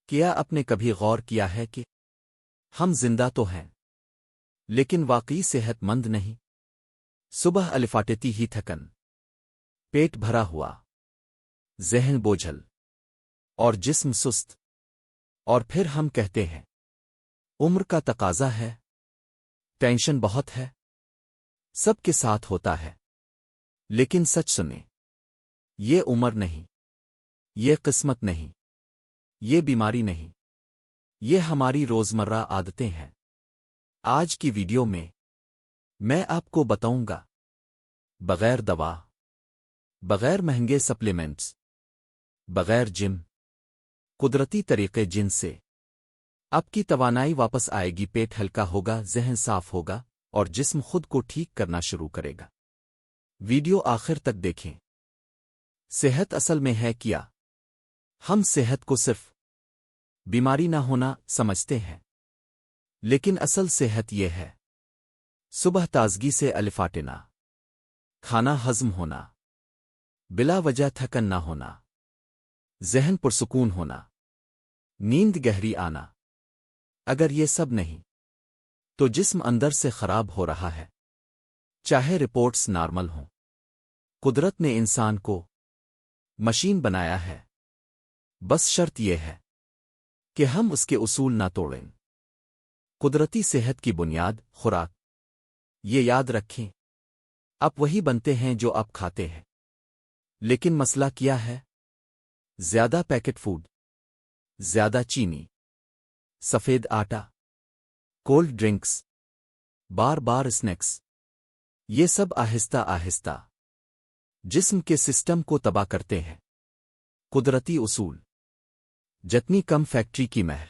کیا آپ نے کبھی غور کیا ہے کہ ہم زندہ تو ہیں لیکن واقعی صحت مند نہیں؟ صبح الفاٹتی ہی تھکن، پیٹ بھرا ہوا، ذہن بوجھل اور جسم سست، اور پھر ہم کہتے ہیں عمر کا تقاضا ہے، ٹینشن بہت ہے۔ سب کے ساتھ ہوتا ہے، لیکن سچ سنیں، یہ عمر نہیں، یہ قسمت نہیں، یہ بیماری نہیں، یہ ہماری روزمرہ عادتیں ہیں۔ آج کی ویڈیو میں آپ کو بتاؤں گا بغیر دوا، بغیر مہنگے سپلیمنٹس، بغیر جم، قدرتی طریقے جن سے آپ کی توانائی واپس آئے گی، پیٹ ہلکا ہوگا، ذہن صاف ہوگا اور جسم خود کو ٹھیک کرنا شروع کرے گا۔ ویڈیو آخر تک دیکھیں۔ صحت اصل میں ہے کیا؟ ہم صحت کو صرف بیماری نہ ہونا سمجھتے ہیں، لیکن اصل صحت یہ ہے صبح تازگی سے الفاٹنا، کھانا ہضم ہونا، بلا وجہ تھکن نہ ہونا، ذہن پرسکون ہونا، نیند گہری آنا۔ اگر یہ سب نہیں تو جسم اندر سے خراب ہو رہا ہے، چاہے رپورٹس نارمل ہوں۔ قدرت نے انسان کو مشین بنایا ہے، بس شرط یہ ہے کہ ہم اس کے اصول نہ توڑیں۔ قدرتی صحت کی بنیاد خوراک، یہ یاد رکھیں، آپ وہی بنتے ہیں جو آپ کھاتے ہیں۔ لیکن مسئلہ کیا ہے؟ زیادہ پیکٹ فوڈ، زیادہ چینی، سفید آٹا، کولڈ ڈرنکس، بار بار اسنیکس، یہ سب آہستہ آہستہ جسم کے سسٹم کو تباہ کرتے ہیں۔ قدرتی اصول: جتنی کم فیکٹری کی مہر،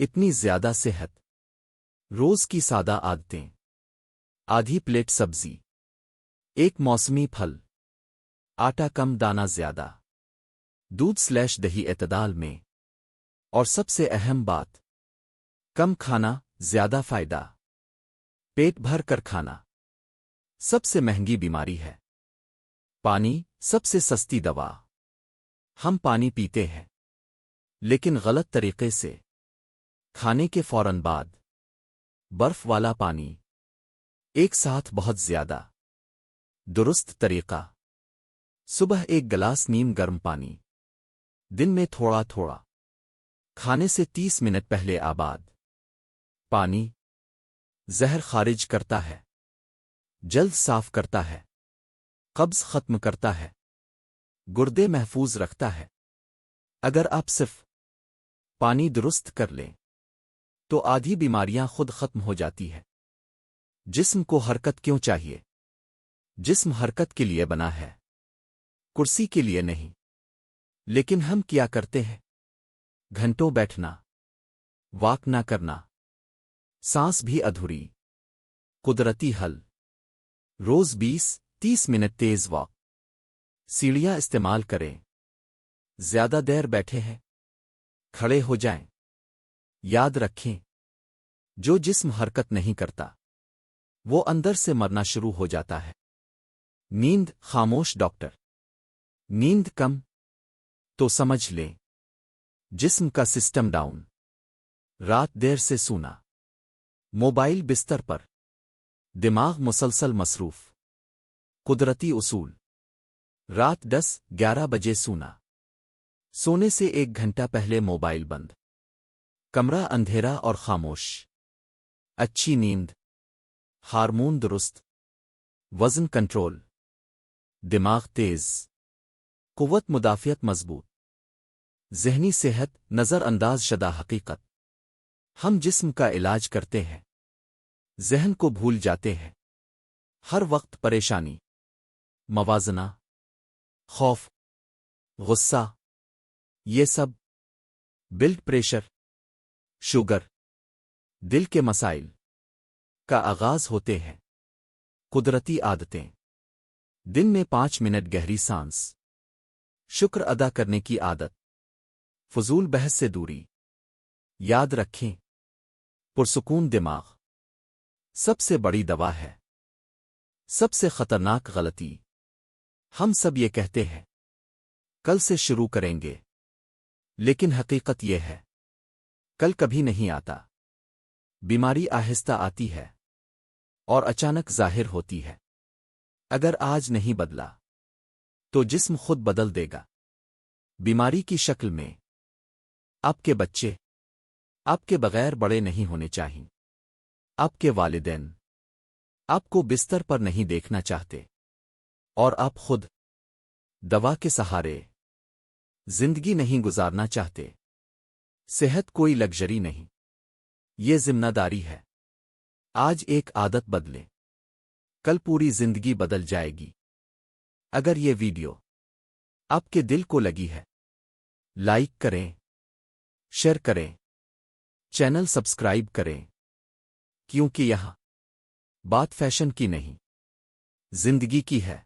اتنی زیادہ صحت۔ روز کی سادہ عادتیں: آدھی پلیٹ سبزی، ایک موسمی پھل، آٹا کم دانہ زیادہ، دودھ/دہی اعتدال میں، اور سب سے اہم بات، کم کھانا زیادہ فائدہ۔ پیٹ بھر کر کھانا سب سے مہنگی بیماری ہے۔ پانی سب سے سستی دوا۔ ہم پانی پیتے ہیں لیکن غلط طریقے سے۔ کھانے کے فوراً بعد برف والا پانی، ایک ساتھ بہت زیادہ۔ درست طریقہ: صبح ایک گلاس نیم گرم پانی، دن میں تھوڑا تھوڑا، کھانے سے 30 منٹ پہلے آباد۔ پانی زہر خارج کرتا ہے، جلد صاف کرتا ہے، قبض ختم کرتا ہے، گردے محفوظ رکھتا ہے۔ اگر آپ صرف پانی درست کر لیں تو آدھی بیماریاں خود ختم ہو جاتی ہے۔ جسم کو حرکت کیوں چاہیے؟ جسم حرکت کے لیے بنا ہے، کرسی کے لیے نہیں۔ لیکن ہم کیا کرتے ہیں؟ گھنٹوں بیٹھنا، واک نہ کرنا، سانس بھی ادھوری۔ قدرتی حل: روز 20-30 منٹ تیز واک، سیڑھیاں استعمال کریں۔ زیادہ دیر بیٹھے ہیں، کھڑے ہو جائیں۔ یاد رکھیں، جو جسم حرکت نہیں کرتا وہ اندر سے مرنا شروع ہو جاتا ہے۔ نیند خاموش ڈاکٹر: نیند کم تو سمجھ لیں جسم کا سسٹم ڈاؤن۔ رات دیر سے سونا، موبائل بستر پر، دماغ مسلسل مصروف۔ قدرتی اصول: رات 10-11 بجے سونا، سونے سے 1 گھنٹہ پہلے موبائل بند، کمرہ اندھیرا اور خاموش۔ اچھی نیند، ہارمون درست، وزن کنٹرول، دماغ تیز، قوت مدافعت مضبوط۔ ذہنی صحت نظر انداز شدہ حقیقت: ہم جسم کا علاج کرتے ہیں، ذہن کو بھول جاتے ہیں۔ ہر وقت پریشانی، موازنہ، خوف، غصہ، یہ سب بلڈ پریشر، شوگر، دل کے مسائل کا آغاز ہوتے ہیں۔ قدرتی عادتیں: دن میں 5 منٹ گہری سانس، شکر ادا کرنے کی عادت، فضول بحث سے دوری۔ یاد رکھیں، پرسکون دماغ سب سے بڑی دوا ہے۔ سب سے خطرناک غلطی: ہم سب یہ کہتے ہیں کل سے شروع کریں گے، لیکن حقیقت یہ ہے کل کبھی نہیں آتا۔ بیماری آہستہ آتی ہے اور اچانک ظاہر ہوتی ہے۔ اگر آج نہیں بدلا تو جسم خود بدل دے گا۔ بیماری کی شکل میں آپ کے بچے آپ کے بغیر بڑے نہیں ہونے چاہئیں۔ آپ کے والدین آپ کو بستر پر نہیں دیکھنا چاہتے، اور آپ خود دوا کے سہارے زندگی نہیں گزارنا چاہتے۔ صحت کوئی لگژری نہیں، یہ ذمہ داری ہے۔ آج ایک عادت بدلے، کل پوری زندگی بدل جائے گی۔ اگر یہ ویڈیو آپ کے دل کو لگی ہے، لائک کریں، شیئر کریں، چینل سبسکرائب کریں، کیونکہ یہاں بات فیشن کی نہیں، زندگی کی ہے۔